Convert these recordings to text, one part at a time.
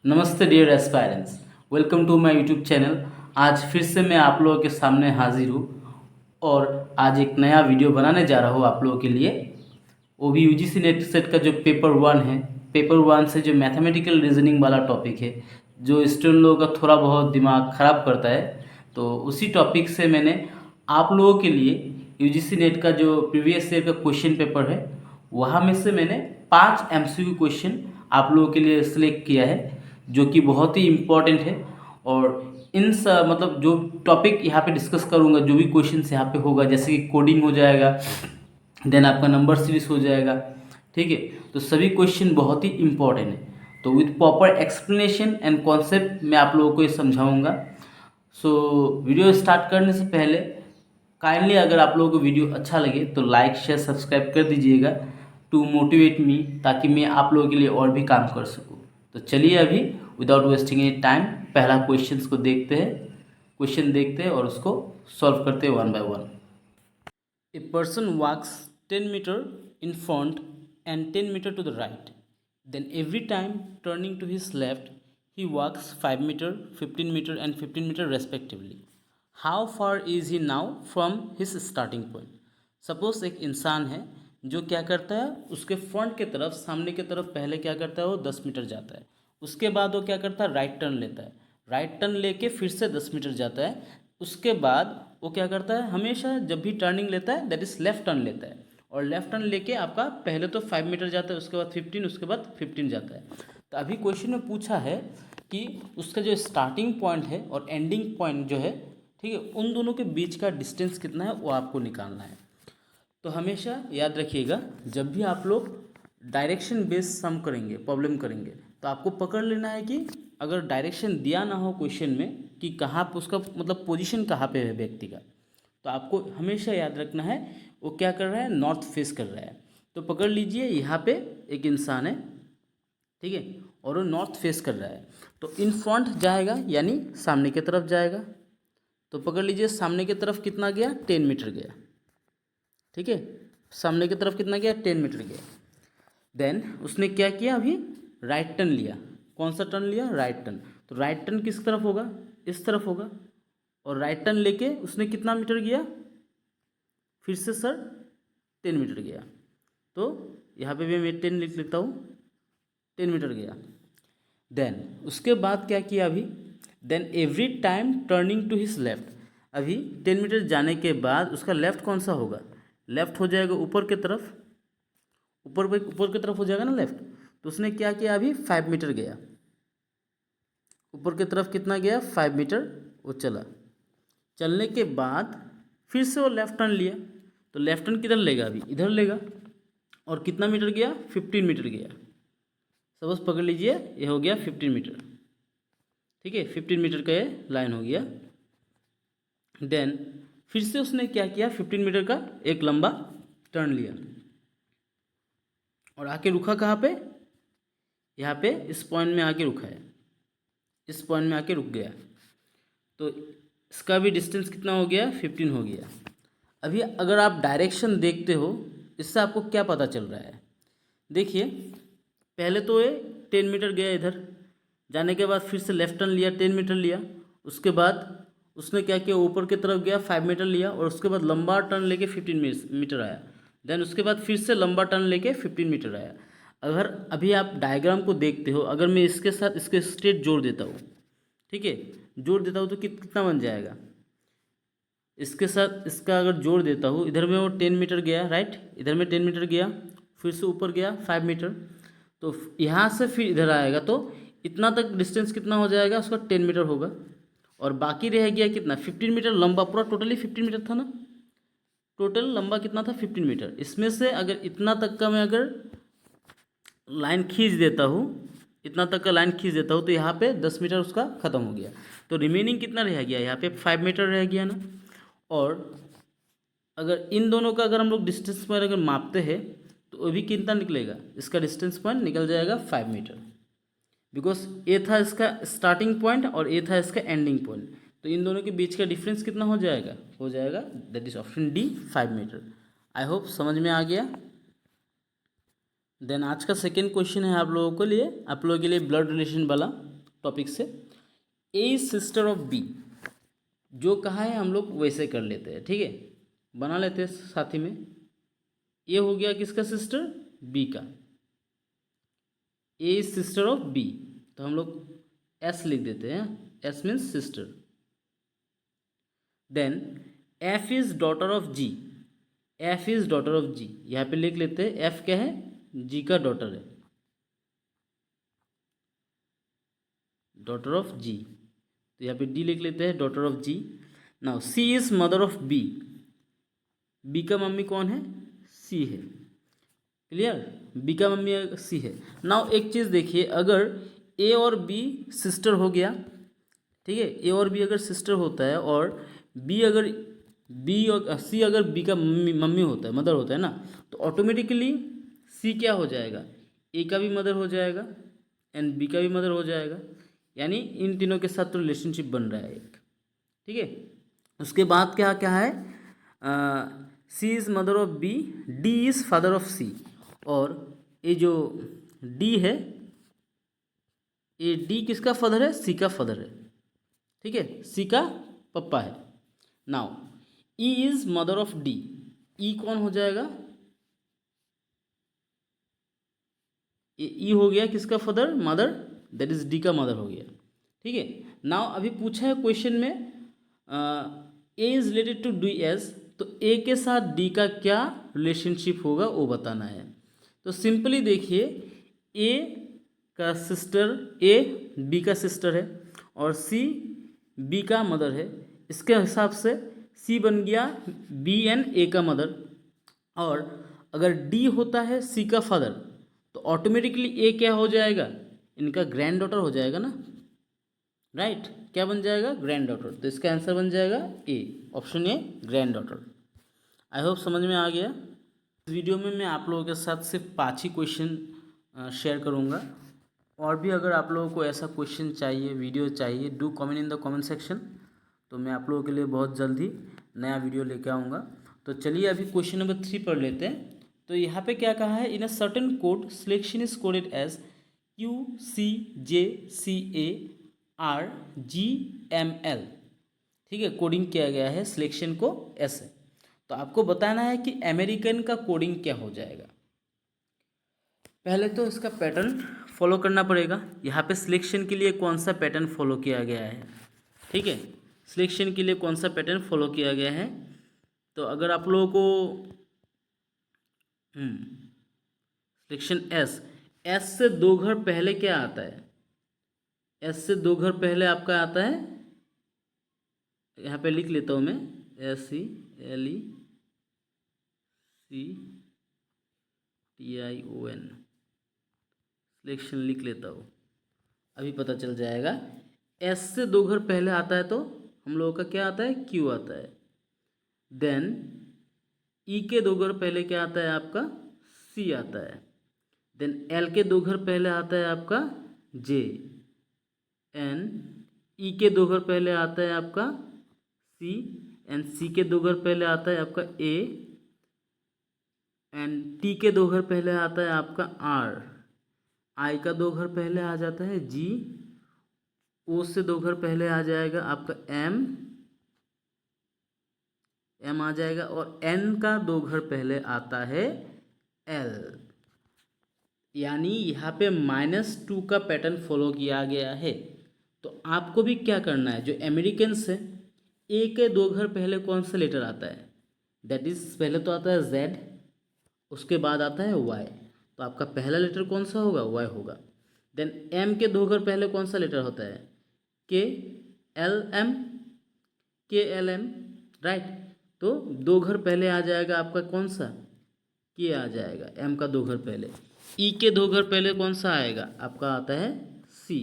नमस्ते dear aspirants, welcome to my YouTube channel. आज फिर से मैं आप लोगों के सामने हाजिर हूँ और आज एक नया वीडियो बनाने जा रहा हूँ आप लोगों के लिए। वो भी यूजीसी नेट सेट का जो पेपर वन है, पेपर वन से जो मैथमेटिकल रीजनिंग वाला टॉपिक है, जो स्टूडेंट लोगों का थोड़ा बहुत दिमाग ख़राब करता है, तो उसी टॉपिक से मैंने आप लोगों के लिए यूजीसी नेट का जो प्रीवियस ईयर का क्वेश्चन पेपर है, वहाँ में से मैंने 5 एमसीक्यू क्वेश्चन आप लोगों के लिए सिलेक्ट किया है, जो कि बहुत ही इम्पोर्टेंट है। और इन मतलब जो टॉपिक यहाँ पे डिस्कस करूँगा, जो भी क्वेश्चंस यहाँ पे होगा, जैसे कि कोडिंग हो जाएगा, देन आपका नंबर सीरीज हो जाएगा, ठीक है। तो सभी क्वेश्चन बहुत ही इम्पोर्टेंट है। तो with proper explanation and concept मैं आप लोगों को ये समझाऊंगा। सो वीडियो स्टार्ट करने से पहले काइंडली अगर आप लोगों को वीडियो अच्छा लगे तो लाइक शेयर सब्सक्राइब कर दीजिएगा, टू मोटिवेट मी, ताकि मैं आप लोगों के लिए और भी काम कर सकूँ। तो चलिए अभी विदाउट वेस्टिंग एनी टाइम पहला क्वेश्चन को देखते हैं, क्वेश्चन देखते हैं और उसको सॉल्व करते हैं one by one. A person walks 10 meter in front and 10 meter to the right. Then every time turning to his left, he walks 5 meter, 15 meter and 15 meter respectively. How far is he now from his starting point? Suppose एक इंसान है जो क्या करता है, उसके front के तरफ, सामने की तरफ पहले क्या करता है, वो 10 मीटर जाता है। उसके बाद वो क्या करता है, राइट टर्न लेता है। राइट टर्न लेके फिर से 10 मीटर जाता है। उसके बाद वो क्या करता है, हमेशा जब भी टर्निंग लेता है दैट इज़ लेफ्ट टर्न लेता है। और लेफ्ट टर्न लेके आपका पहले तो 5 मीटर जाता है, उसके बाद 15, उसके बाद 15 जाता है। तो अभी क्वेश्चन में पूछा है कि उसका जो स्टार्टिंग पॉइंट है और एंडिंग पॉइंट जो है, ठीक है, उन दोनों के बीच का डिस्टेंस कितना है वो आपको निकालना है। तो हमेशा याद रखिएगा, जब भी आप लोग डायरेक्शन बेस्ड सम करेंगे, प्रॉब्लम करेंगे, तो आपको पकड़ लेना है कि अगर डायरेक्शन दिया ना हो क्वेश्चन में कि कहाँ पर उसका मतलब पोजीशन कहाँ पे है व्यक्ति का, तो आपको हमेशा याद रखना है वो क्या कर रहा है, नॉर्थ फेस कर रहा है। तो पकड़ लीजिए यहाँ पे एक इंसान है, ठीक है, और वो नॉर्थ फेस कर रहा है। तो इन फ्रंट जाएगा यानी सामने की तरफ जाएगा। तो पकड़ लीजिए सामने की तरफ कितना गया, 10 मीटर गया, ठीक है। सामने की तरफ कितना गया, 10 मीटर गया। देन उसने क्या किया, अभी राइट टर्न लिया। कौन सा टर्न लिया, राइट टर्न। तो राइट टर्न किस तरफ होगा, इस तरफ होगा। और राइट टर्न लेके उसने कितना मीटर गया, फिर से सर 10 मीटर गया। तो यहाँ पे भी मैं 10 लिख लेता हूँ, 10 मीटर गया। देन उसके बाद क्या किया अभी, then every time turning to his left. अभी 10 मीटर जाने के बाद उसका लेफ्ट कौन सा होगा, लेफ्ट हो जाएगा ऊपर की तरफ, ऊपर की तरफ हो जाएगा ना लेफ्ट। तो उसने क्या किया, अभी 5 मीटर गया, ऊपर की तरफ कितना गया, 5 मीटर वो चला। चलने के बाद फिर से वो लेफ्ट टर्न लिया। तो लेफ्ट टर्न किधर लेगा, अभी इधर लेगा। और कितना मीटर गया, 15 मीटर गया। सपोज पकड़ लीजिए ये हो गया 15 मीटर, ठीक है, 15 मीटर का ये लाइन हो गया। देन फिर से उसने क्या किया, 15 मीटर का एक लंबा टर्न लिया और आके रुका कहाँ पे, यहाँ पे इस पॉइंट में आके रुका है, इस पॉइंट में आके रुक गया। तो इसका भी डिस्टेंस कितना हो गया, 15 हो गया। अभी अगर आप डायरेक्शन देखते हो, इससे आपको क्या पता चल रहा है, देखिए पहले तो ये 10 मीटर गया इधर, जाने के बाद फिर से लेफ्ट टर्न लिया, 10 मीटर लिया। उसके बाद उसने क्या किया, ऊपर की तरफ गया, 5 मीटर लिया और उसके बाद लंबा टर्न लेके 15 मीटर आया। देन उसके बाद फिर से लंबा टर्न लेके 15 मीटर आया। अगर अभी आप डायग्राम को देखते हो, अगर मैं इसके साथ इसके स्ट्रेट जोड़ देता हूँ, ठीक है, जोड़ देता हूँ तो कितना बन जाएगा, इसके साथ इसका अगर जोड़ देता हूँ, इधर में वो 10 मीटर गया, राइट, इधर में 10 मीटर गया, फिर से ऊपर गया 5 मीटर। तो यहाँ से फिर इधर आएगा तो इतना तक डिस्टेंस कितना हो जाएगा, उसका 10 मीटर होगा। और बाकी रह गया कितना, 15 मीटर लंबा, पूरा टोटली 15 मीटर था ना, टोटल लंबा कितना था, 15 मीटर। इसमें से अगर इतना तक का मैं अगर लाइन खींच देता हूँ, इतना तक का लाइन खींच देता हूँ, तो यहाँ पे 10 मीटर उसका ख़त्म हो गया। तो रिमेनिंग कितना रह गया, यहाँ पे 5 मीटर रह गया ना। और अगर इन दोनों का अगर हम लोग डिस्टेंस पर अगर मापते हैं तो वो भी कितना निकलेगा, इसका डिस्टेंस पॉइंट निकल जाएगा 5 मीटर। बिकॉज ये था इसका स्टार्टिंग पॉइंट और ये था इसका एंडिंग पॉइंट। तो इन दोनों के बीच का डिफरेंस कितना हो जाएगा, that is option D, 5 metre. I hope समझ में आ गया। देन आज का सेकेंड क्वेश्चन है आप लोगों के लिए ब्लड रिलेशन वाला। टॉपिक से। ए इज सिस्टर ऑफ बी, जो कहा है हम लोग वैसे कर लेते हैं, ठीक है, बना लेते हैं साथ ही में। ए हो गया किसका सिस्टर, बी का। A is sister of B, तो हम लोग एस लिख देते हैं, S means sister. Then F is daughter of G, F is daughter of G, यहाँ पे लिख लेते हैं एफ क्या है, जी का डॉटर है, डॉटर ऑफ जी, तो यहाँ पे डी लिख लेते हैं, daughter of G. Now C is mother of B, B का मम्मी कौन है, सी है, क्लियर, बी का मम्मी सी है। नाउ एक चीज़ देखिए, अगर ए और बी सिस्टर हो गया, ठीक है, ए और बी अगर सिस्टर होता है और बी अगर बी और सी अगर बी का मम्मी होता है, मदर होता है ना, तो ऑटोमेटिकली सी क्या हो जाएगा, ए का भी मदर हो जाएगा एंड बी का भी मदर हो जाएगा, यानी इन तीनों के साथ तो रिलेशनशिप बन रहा है एक, ठीक है। उसके बाद क्या क्या है, C is mother of B, D is father of C, और ये जो डी है, ये डी किसका फादर है, सी का फादर है, ठीक है, सी का पप्पा है। Now E is mother of D, E कौन हो जाएगा, ई हो गया किसका father, mother, that is D का मदर हो गया, ठीक है। नाउ अभी पूछा है क्वेश्चन में A is related to D S, तो ए के साथ डी का क्या रिलेशनशिप होगा वो बताना है। तो सिंपली देखिए, ए का सिस्टर, ए बी का सिस्टर है और सी बी का मदर है, इसके हिसाब से सी बन गया बी एंड ए का मदर, और अगर डी होता है सी का फादर, तो ऑटोमेटिकली ए क्या हो जाएगा, इनका ग्रैंड डॉटर हो जाएगा ना, राइट, क्या बन जाएगा, ग्रैंड डॉटर, तो इसका आंसर बन जाएगा A, option A, granddaughter. I hope समझ में आ गया। इस वीडियो में मैं आप लोगों के साथ सिर्फ 5 ही क्वेश्चन शेयर करूंगा, और भी अगर आप लोगों को ऐसा क्वेश्चन चाहिए, वीडियो चाहिए, do comment in the comment section, तो मैं आप लोगों के लिए बहुत जल्दी नया वीडियो लेके आऊँगा। तो चलिए अभी क्वेश्चन नंबर 3 पढ़ लेते हैं। तो यहाँ पे क्या कहा है, in a certain code selection is coded as QCJCARGML, ठीक है, कोडिंग किया गया है सिलेक्शन को ऐसे। तो आपको बताना है कि अमेरिकन का कोडिंग क्या हो जाएगा। पहले तो इसका पैटर्न फॉलो करना पड़ेगा, यहाँ पे सिलेक्शन के लिए कौन सा पैटर्न फॉलो किया गया है, ठीक है, सिलेक्शन के लिए कौन सा पैटर्न फॉलो किया गया है। तो अगर आप लोगों को सिलेक्शन एस, एस से 2 घर पहले क्या आता है, एस से 2 घर पहले आपका आता है, यहाँ पे लिख लेता हूँ मैं, SELECTION, सिलेक्शन लिख लेता हूँ, अभी पता चल जाएगा। एस से 2 घर पहले आता है तो हम लोगों का क्या आता है, क्यू आता है। देन ई के 2 घर पहले क्या आता है आपका, सी आता है। देन एल के 2 घर पहले आता है आपका जे, एन ई के 2 घर पहले आता है आपका सी, एन सी के 2 घर पहले आता है आपका ए, एन टी के 2 घर पहले आता है आपका आर, आई का 2 घर पहले आ जाता है जी, ओ से 2 घर पहले आ जाएगा आपका एम, एम आ जाएगा, और एन का 2 घर पहले आता है एल, यानी यहाँ पे -2 का पैटर्न फॉलो किया गया है। तो आपको भी क्या करना है, जो अमेरिकन्स है, ए के 2 घर पहले कौन सा लेटर आता है, दैट इज पहले तो आता है जेड, उसके बाद आता है वाई, तो आपका पहला लेटर कौन सा होगा, वाई होगा। देन एम के 2 घर पहले कौन सा लेटर होता है, के एल एम, के एल एम, राइट, तो 2 घर पहले आ जाएगा आपका कौन सा, के आ जाएगा, एम का 2 घर पहले। ई के 2 घर पहले कौन सा आएगा, आपका आता है सी,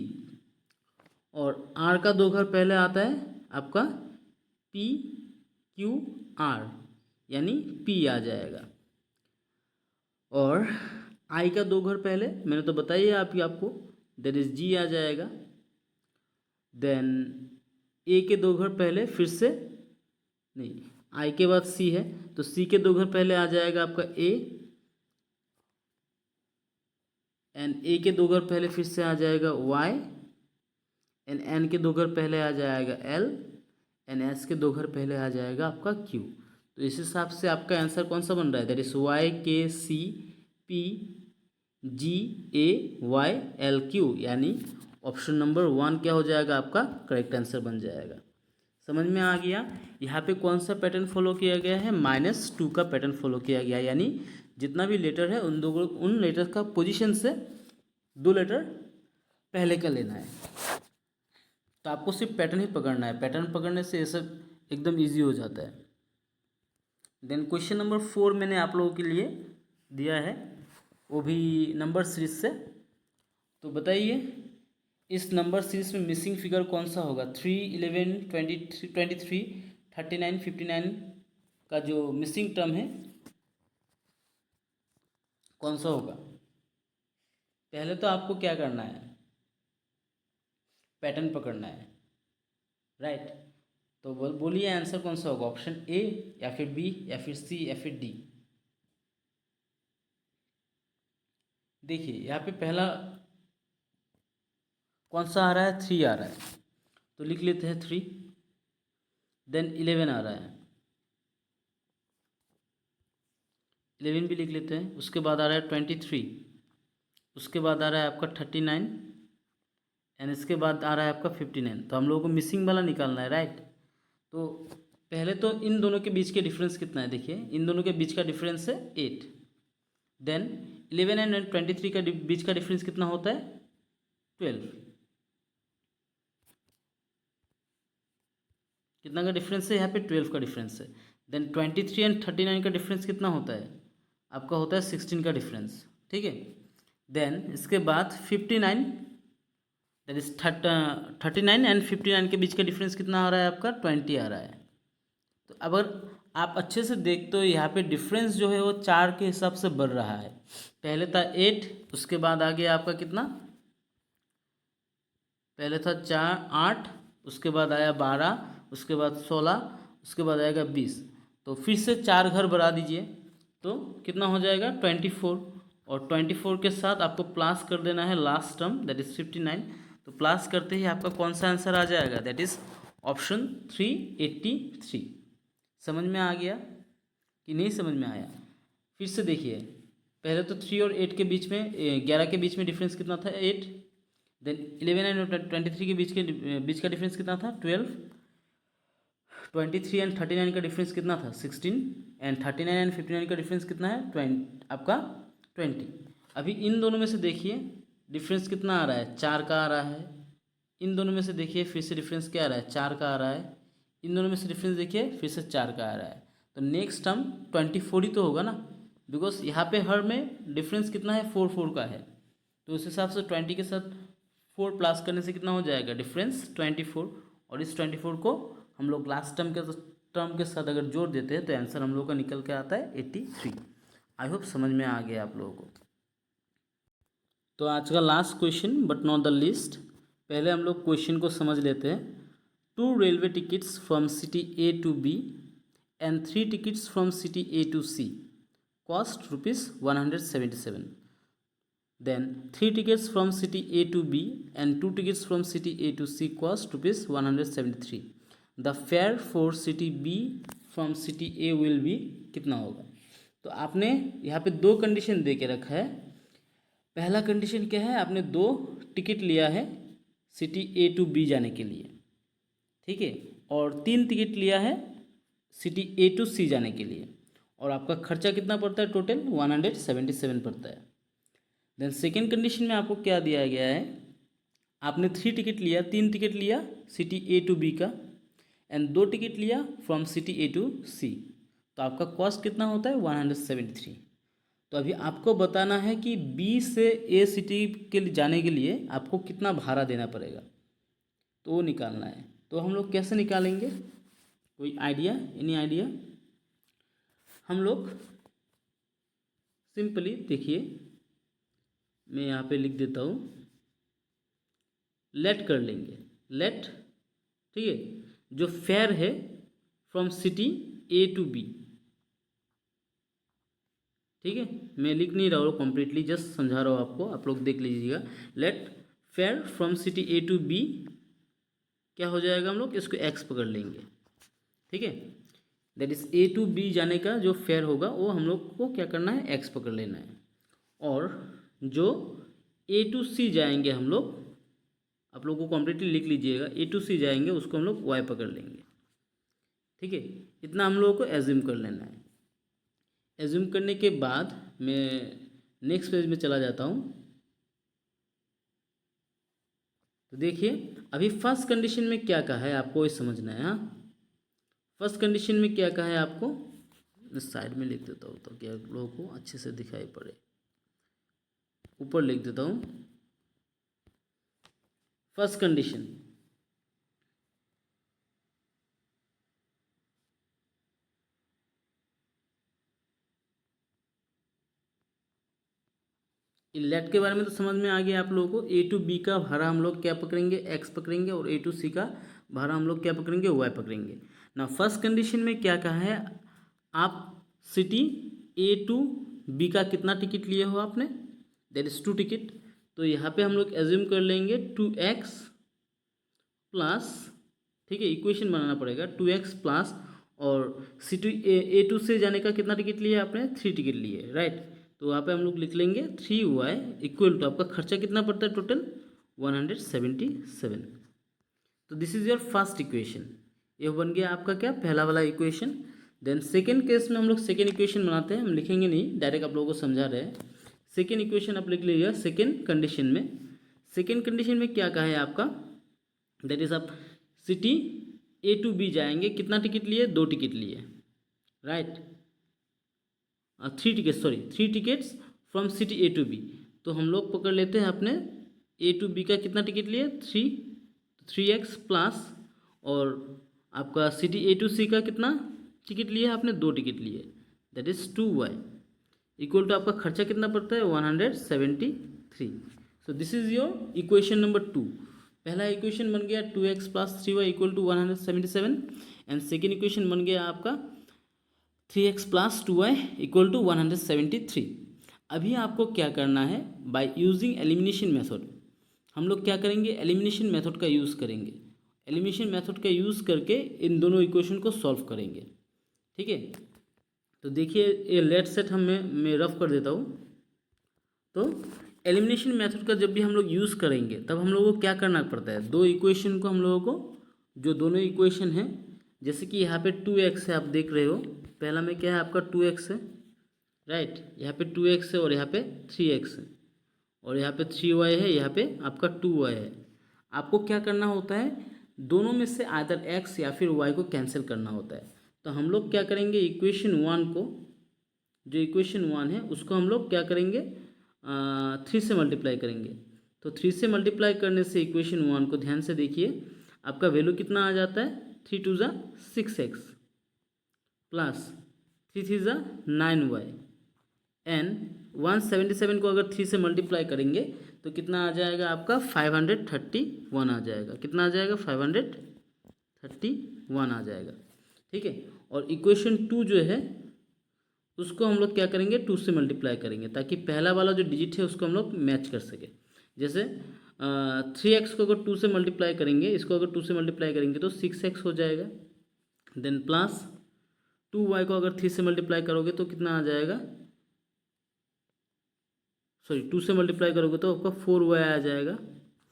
और आर का 2 घर पहले आता है आपका पी क्यू आर, यानी पी आ जाएगा, और आई का 2 घर पहले मैंने तो बताइए आपको, दैट इज जी आ जाएगा। देन ए के 2 घर पहले फिर से नहीं, आई के बाद सी है, तो सी के 2 घर पहले आ जाएगा आपका ए, एंड ए के 2 घर पहले फिर से आ जाएगा वाई, एन के 2 घर पहले आ जाएगा एल, एन एस के 2 घर पहले आ जाएगा आपका क्यू। तो इस हिसाब से आपका आंसर कौन सा बन रहा है, दैट इज वाई के सी पी जी ए वाई एल क्यू, यानी ऑप्शन नंबर 1 क्या हो जाएगा आपका करेक्ट आंसर बन जाएगा। समझ में आ गया। यहाँ पे कौन सा पैटर्न फॉलो किया गया है, -2 का पैटर्न फॉलो किया गया है, यानी जितना भी लेटर है उन लेटर का पोजीशन से 2 लेटर पहले का लेना है। तो आपको सिर्फ पैटर्न ही पकड़ना है, पैटर्न पकड़ने से ये सब एकदम ईजी हो जाता है। देन क्वेश्चन नंबर 4 मैंने आप लोगों के लिए दिया है, वो भी नंबर सीरीज से। तो बताइए इस नंबर सीरीज में मिसिंग फिगर कौन सा होगा। 3, 11, 23, 39, 59 का जो मिसिंग टर्म है कौन सा होगा। पहले तो आपको क्या करना है, पैटर्न पकड़ना है, राइट। तो बोलिए आंसर कौन सा होगा, ऑप्शन ए या फिर बी या फिर सी या फिर डी। देखिए यहाँ पे पहला कौन सा आ रहा है, 3 आ रहा है, तो लिख लेते हैं 3। देन 11 आ रहा है, 11 भी लिख लेते हैं। उसके बाद आ रहा है 23, उसके बाद आ रहा है आपका 39 एंड इसके बाद आ रहा है आपका 59। तो हम लोगों को मिसिंग वाला निकालना है, राइट। तो पहले तो इन दोनों के बीच के डिफरेंस कितना है, देखिए इन दोनों के बीच का डिफरेंस है 8। देन 11 एंड 23 का बीच का डिफरेंस कितना होता है, 12। कितना का डिफरेंस है यहाँ पे, 12 का डिफरेंस है। देन 23 एंड 39 का डिफरेंस कितना होता है आपका, होता है 16 का डिफरेंस, ठीक है। देन इसके बाद 59, दैट इज 39 एंड 59 के बीच का डिफरेंस कितना आ रहा है आपका, 20 आ रहा है। तो अगर आप अच्छे से देखते हो यहाँ पे डिफरेंस जो है वो 4 के हिसाब से बढ़ रहा है। पहले था 8, उसके बाद आ गया आपका कितना, पहले था 4 8, उसके बाद आया 12, उसके बाद 16, उसके बाद आएगा 20। तो फिर से 4 घर बढ़ा दीजिए तो कितना हो जाएगा 24, और 24 के साथ आपको प्लस कर देना है लास्ट टर्म दैट इज़ 59। तो प्लस करते ही आपका कौन सा आंसर आ जाएगा, दैट इज़ ऑप्शन 383। समझ में आ गया कि नहीं समझ में आया। फिर से देखिए पहले तो 3 और 8 के बीच में 11 के बीच में डिफरेंस कितना था, 8। देन 11 एंड 23 के बीच का डिफरेंस कितना था, 12। 23 एंड 39 का डिफरेंस कितना था, 16। एंड 39 एंड 59 का डिफरेंस कितना है, 20 आपका 20। अभी इन दोनों में से देखिए डिफरेंस कितना आ रहा है, 4 का आ रहा है। इन दोनों में से देखिए फिर से डिफरेंस क्या आ रहा है, 4 का आ रहा है। इन दोनों में से डिफरेंस देखिए फिर से 4 का आ रहा है। तो नेक्स्ट टर्म 24 ही तो होगा ना, बिकॉज यहाँ पे हर में डिफरेंस कितना है, 4 का है। तो उस हिसाब से 20 के साथ 4 प्लस करने से कितना हो जाएगा डिफरेंस, 24। और इस 24 को हम लोग लास्ट टर्म के साथ अगर जोड़ देते हैं तो आंसर हम लोग का निकल के आता है 83। आई होप समझ में आ गया आप लोगों को। तो आज का last question but not the least, पहले हम लोग क्वेश्चन को समझ लेते हैं। 2 railway tickets from city A to B and 3 tickets from city A to C cost ₹177. Then 3 tickets from city A to B and 2 tickets from city A to C cost ₹173. The fare for city B from city A will be कितना होगा। तो आपने यहाँ पे 2 condition दे के रखा है। पहला कंडीशन क्या है, आपने 2 टिकट लिया है सिटी ए टू बी जाने के लिए, ठीक है, और 3 टिकट लिया है सिटी ए टू सी जाने के लिए, और आपका खर्चा कितना पड़ता है, टोटल 177 पड़ता है। देन सेकेंड कंडीशन में आपको क्या दिया गया है, आपने 3 टिकट लिया, 3 टिकट लिया सिटी ए टू बी का एंड 2 टिकट लिया फ्रॉम सिटी ए टू सी, तो आपका कॉस्ट कितना होता है 173। तो अभी आपको बताना है कि बी से ए सिटी के लिए जाने के लिए आपको कितना भाड़ा देना पड़ेगा, तो वो निकालना है। तो हम लोग कैसे निकालेंगे, कोई आइडिया, एनी आइडिया। हम लोग सिंपली देखिए, मैं यहाँ पे लिख देता हूँ, लेट कर लेंगे, लेट, ठीक है, जो फेयर है from city A to B, ठीक है, मैं लिख नहीं रहा हूँ कम्प्लीटली, जस्ट समझा रहा हूँ आपको, आप लोग देख लीजिएगा। Let fare from city A to B क्या हो जाएगा, हम लोग इसको x पकड़ लेंगे, ठीक है। That is A to B जाने का जो फेयर होगा वो हम लोग को क्या करना है, x पकड़ लेना है। और जो A टू C जाएंगे हम लोग, आप लोग को कॉम्प्लीटली लिख लीजिएगा, A टू C जाएंगे उसको हम लोग y पकड़ लेंगे, ठीक है। इतना हम लोगों को एज्यूम कर लेना है। एज्यूम करने के बाद मैं नेक्स्ट पेज में चला जाता हूँ। तो देखिए अभी फर्स्ट कंडीशन में क्या कहा है आपको ये समझना है। हाँ, फर्स्ट कंडीशन में क्या कहा है आपको, साइड में लिख देता हूँ ताकि आप लोगों को अच्छे से दिखाई पड़े। ऊपर लिख देता हूँ फर्स्ट कंडीशन, लेट के बारे में तो समझ में आ गया आप लोगों को। ए टू बी का भाड़ा हम लोग क्या पकड़ेंगे, एक्स पकड़ेंगे, और ए टू सी का भाड़ा हम लोग क्या पकड़ेंगे, वाई पकड़ेंगे ना। फर्स्ट कंडीशन में क्या कहा है, आप सिटी ए टू बी का कितना टिकट लिए हो आपने, दैट इज 2 टिकट। तो यहाँ पे हम लोग एज्यूम कर लेंगे 2x प्लस, ठीक है, इक्वेशन बनाना पड़ेगा 2x प्लस, और सिटी ए टू से जाने का कितना टिकट लिया आपने, 3 टिकट लिए, राइट। तो वहाँ पे हम लोग लिख लेंगे 3y इक्वल टू आपका खर्चा कितना पड़ता है टोटल 177। तो this is your first equation, ये बन गया आपका क्या, पहला वाला इक्वेशन। देन सेकेंड केस में हम लोग सेकेंड इक्वेशन बनाते हैं, हम लिखेंगे नहीं, डायरेक्ट आप लोगों को समझा रहे हैं। सेकेंड इक्वेशन आप लिख लीजिएगा सेकेंड कंडीशन में। सेकेंड कंडीशन में क्या कहा है आपका, दैट इज आप सिटी ए टू बी जाएंगे, कितना टिकट लिए, 2 टिकट लिए, right. 3 ticket, sorry 3 tickets from city A to B. तो हम लोग पकड़ लेते हैं अपने ए टू बी का कितना टिकट लिए, 3x प्लस, और आपका सिटी ए टू सी का कितना टिकट लिया है आपने, 2 टिकट लिए, that is 2y equal to आपका खर्चा कितना पड़ता है 173। So this is your equation number 2। पहला इक्वेशन बन गया 2x plus 3y equal to 177, and second equation बन गया आपका 3x plus 2y equal to 173। अभी आपको क्या करना है, बाय यूजिंग एलिमिनेशन मेथड, हम लोग क्या करेंगे, एलिमिनेशन मेथड का यूज़ करेंगे। एलिमिनेशन मेथड का यूज़ करके इन दोनों इक्वेशन को सॉल्व करेंगे, ठीक है। तो देखिए ये लेट सेट मैं रफ कर देता हूँ। तो एलिमिनेशन मेथड का जब भी हम लोग यूज़ करेंगे तब हम लोगों को क्या करना पड़ता है, 2 इक्वेशन को हम लोगों को, जो दोनों इक्वेशन हैं, जैसे कि यहाँ पे 2x है, आप देख रहे हो, पहला में क्या है आपका 2x है, राइट, यहाँ पे 2x है और यहाँ पे 3x है, और यहाँ पे 3y है, यहाँ पे आपका 2y है। आपको क्या करना होता है, दोनों में से आइदर x या फिर y को कैंसिल करना होता है। तो हम लोग क्या करेंगे, इक्वेशन 1 को, जो इक्वेशन 1 है उसको हम लोग क्या करेंगे, 3 से मल्टीप्लाई करेंगे। तो 3 से मल्टीप्लाई करने से इक्वेशन 1 को ध्यान से देखिए, आपका वैल्यू कितना आ जाता है, 3 2 ज़ा 6x प्लस 3 3 ज़ा 9y, एंड 177 को अगर 3 से मल्टीप्लाई करेंगे तो कितना आ जाएगा आपका 531 आ जाएगा, कितना आ जाएगा 531 आ जाएगा, ठीक है। और इक्वेशन 2 जो है उसको हम लोग क्या करेंगे, 2 से मल्टीप्लाई करेंगे, ताकि पहला वाला जो डिजिट है उसको हम लोग मैच कर सके। जैसे 3x को अगर 2 से मल्टीप्लाई करेंगे, इसको अगर 2 से मल्टीप्लाई करेंगे तो 6x हो जाएगा, देन प्लस 2y को अगर 3 से मल्टीप्लाई करोगे तो कितना आ जाएगा, सॉरी 2 से मल्टीप्लाई करोगे तो आपका 4y आ जाएगा,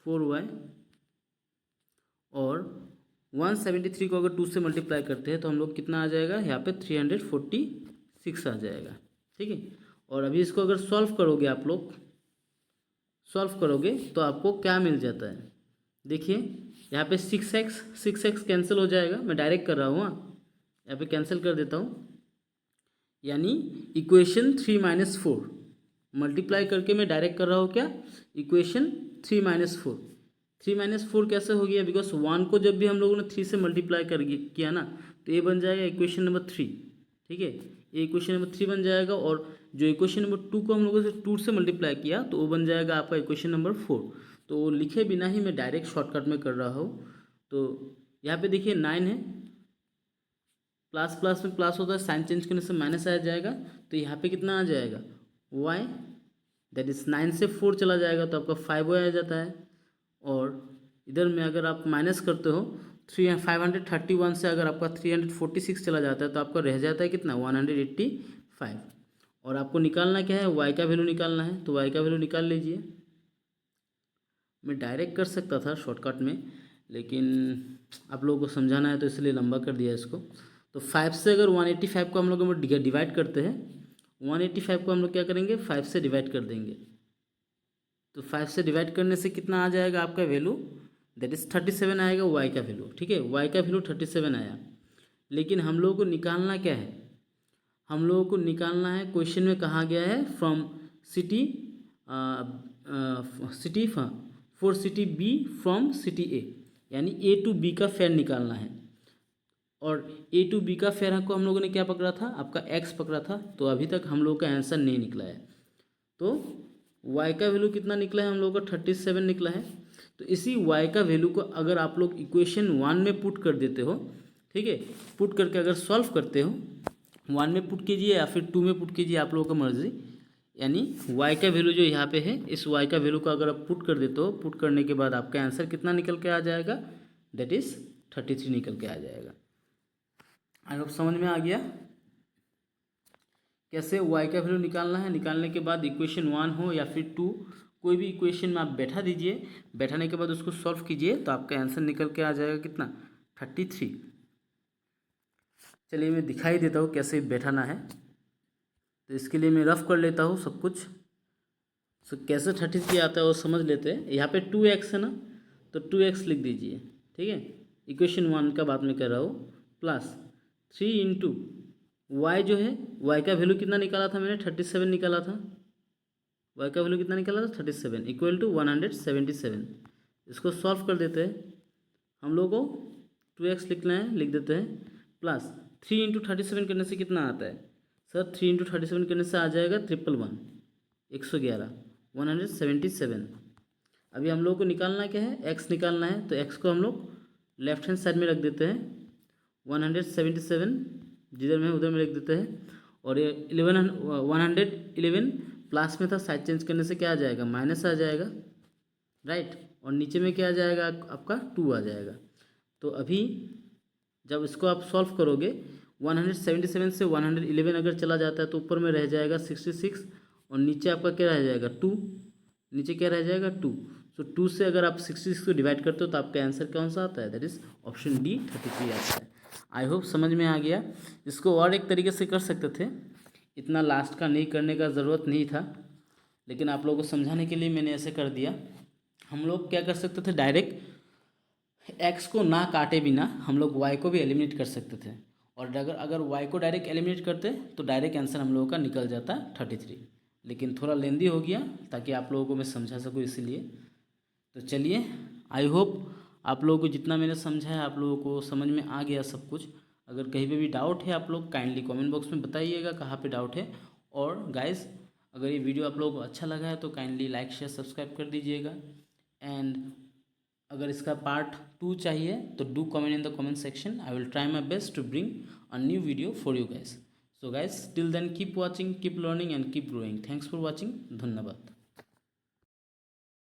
4y, और 173 को अगर 2 से मल्टीप्लाई करते हैं तो हम लोग कितना आ जाएगा, यहाँ पे 346 आ जाएगा, ठीक है। और अभी इसको अगर सॉल्व करोगे, आप लोग सॉल्व करोगे तो आपको क्या मिल जाता है, देखिए यहाँ पे 6x कैंसिल हो जाएगा, मैं डायरेक्ट कर रहा हूँ, यहाँ पे कैंसिल कर देता हूँ, यानी इक्वेशन 3 माइनस 4 मल्टीप्लाई करके मैं डायरेक्ट कर रहा हूँ क्या, इक्वेशन 3 माइनस 4। 3 माइनस 4 कैसे हो गया, बिकॉज 1 को जब भी हम लोगों ने 3 से मल्टीप्लाई कर किया ना, तो ये बन जाएगा इक्वेशन नंबर 3, ठीक है, ये इक्वेशन नंबर 3 बन जाएगा। और जो इक्वेशन नंबर 2 को हम लोगों से 2 से मल्टीप्लाई किया तो वो बन जाएगा आपका इक्वेशन नंबर 4। तो लिखे बिना ही मैं डायरेक्ट शॉर्टकट में कर रहा हूँ। तो यहाँ पे देखिए 9 है, प्लस प्लस में प्लस होता है, साइन चेंज करने से माइनस आ जाएगा, तो यहाँ पे कितना आ जाएगा y, दैट इज 9 से 4 चला जाएगा तो आपका 5y आ जाता है। और इधर में अगर आप माइनस करते हो 531 से अगर आपका 346 चला जाता है तो आपका रह जाता है कितना 185। और आपको निकालना क्या है, y का वैल्यू निकालना है, तो y का वैल्यू निकाल लीजिए। मैं डायरेक्ट कर सकता था शॉर्टकट में, लेकिन आप लोगों को समझाना है तो इसलिए लंबा कर दिया इसको। तो 5 से अगर 185 को हम लोग डिवाइड करते हैं, 185 को हम लोग क्या करेंगे 5 से डिवाइड कर देंगे। तो 5 से डिवाइड करने से कितना आ जाएगा आपका वैल्यू, दैट इज़ 37 आएगा y का वैल्यू। ठीक है, y का वैल्यू 37 आया। लेकिन हम लोगों को निकालना क्या है, हम लोगों को निकालना है, क्वेश्चन में कहा गया है from city city for city B from city A, यानी ए टू बी का फेयर निकालना है। और ए टू बी का फेयर को हम लोगों ने क्या पकड़ा था, आपका एक्स पकड़ा था। तो अभी तक हम लोग का आंसर नहीं निकला है। तो y का वैल्यू कितना निकला है हम लोगों का 37 निकला है। तो इसी y का वैल्यू को अगर आप लोग इक्वेशन 1 में पुट कर देते हो, ठीक है, पुट करके अगर सॉल्व करते हो, 1 में पुट कीजिए या फिर 2 में पुट कीजिए, आप लोगों का मर्जी। यानी y का वैल्यू जो यहाँ पे है, इस y का वैल्यू को अगर आप पुट कर देते हो, पुट करने के बाद आपका आंसर कितना निकल के आ जाएगा, दैट इज़ 33 निकल के आ जाएगा। आई होप समझ में आ गया कैसे y का वैल्यू निकालना है। निकालने के बाद इक्वेशन 1 हो या फिर 2, कोई भी इक्वेशन में आप बैठा दीजिए, बैठाने के बाद उसको सॉल्व कीजिए तो आपका आंसर निकल के आ जाएगा कितना 33। चलिए मैं दिखाई देता हूँ कैसे बैठाना है। तो इसके लिए मैं रफ कर लेता हूँ सब कुछ। सो कैसे 33 आता है वो समझ लेते हैं। यहाँ पे 2x है ना, तो 2x लिख दीजिए। ठीक है, इक्वेशन 1 का बात मैं कर रहा हूँ, प्लस 3 इंटू y जो है, y का वैल्यू कितना निकाला था मैंने 37 निकाला था। y का वैल्यू कितना निकाला था 37 इक्वल टू 177। इसको सॉल्व कर देते हैं। हम लोग को 2x लिखना है, लिख देते हैं, प्लस 3 इंटू 37 करने से कितना आता है सर, 3 इंटू 37 करने से आ जाएगा 111 111 177। अभी हम लोग को निकालना क्या है, x निकालना है। तो x को हम लोग लेफ्ट हैंड साइड में रख देते हैं, 177 जिधर में उधर में लिख देते हैं। और ये 111 प्लस में था, साइड चेंज करने से क्या आ जाएगा माइनस आ जाएगा, राइट। और नीचे में क्या आ जाएगा आपका 2 आ जाएगा। तो अभी जब इसको आप सॉल्व करोगे, 177 से 111 अगर चला जाता है तो ऊपर में रह जाएगा 66 और नीचे आपका क्या रह जाएगा 2, नीचे क्या रह जाएगा 2। सो 2 से अगर आप 66 को डिवाइड करते हो तो आपका आंसर कौन सा आता है, दैट इज़ ऑप्शन डी 33 आता है। आई होप समझ में आ गया। इसको और एक तरीके से कर सकते थे, इतना लास्ट का नहीं करने का ज़रूरत नहीं था, लेकिन आप लोगों को समझाने के लिए मैंने ऐसे कर दिया। हम लोग क्या कर सकते थे, डायरेक्ट x को ना काटे बिना हम लोग y को भी एलिमिनेट कर सकते थे। और अगर y को डायरेक्ट एलिमिनेट करते तो डायरेक्ट आंसर हम लोगों का निकल जाता 33। लेकिन थोड़ा लेंदी हो गया ताकि आप लोगों को मैं समझा सकूँ इसीलिए। तो चलिए, आई होप आप लोगों को जितना मैंने समझाया आप लोगों को समझ में आ गया सब कुछ। अगर कहीं पे भी डाउट है आप लोग काइंडली कमेंट बॉक्स में बताइएगा कहाँ पे डाउट है। और गाइस, अगर ये वीडियो आप लोगों को अच्छा लगा है तो काइंडली लाइक शेयर सब्सक्राइब कर दीजिएगा। एंड अगर इसका पार्ट 2 चाहिए तो do comment in the comment section. I will try my best to bring a new video for you guys. So guys, till then keep watching, keep learning and keep growing. Thanks for watching. धन्यवाद।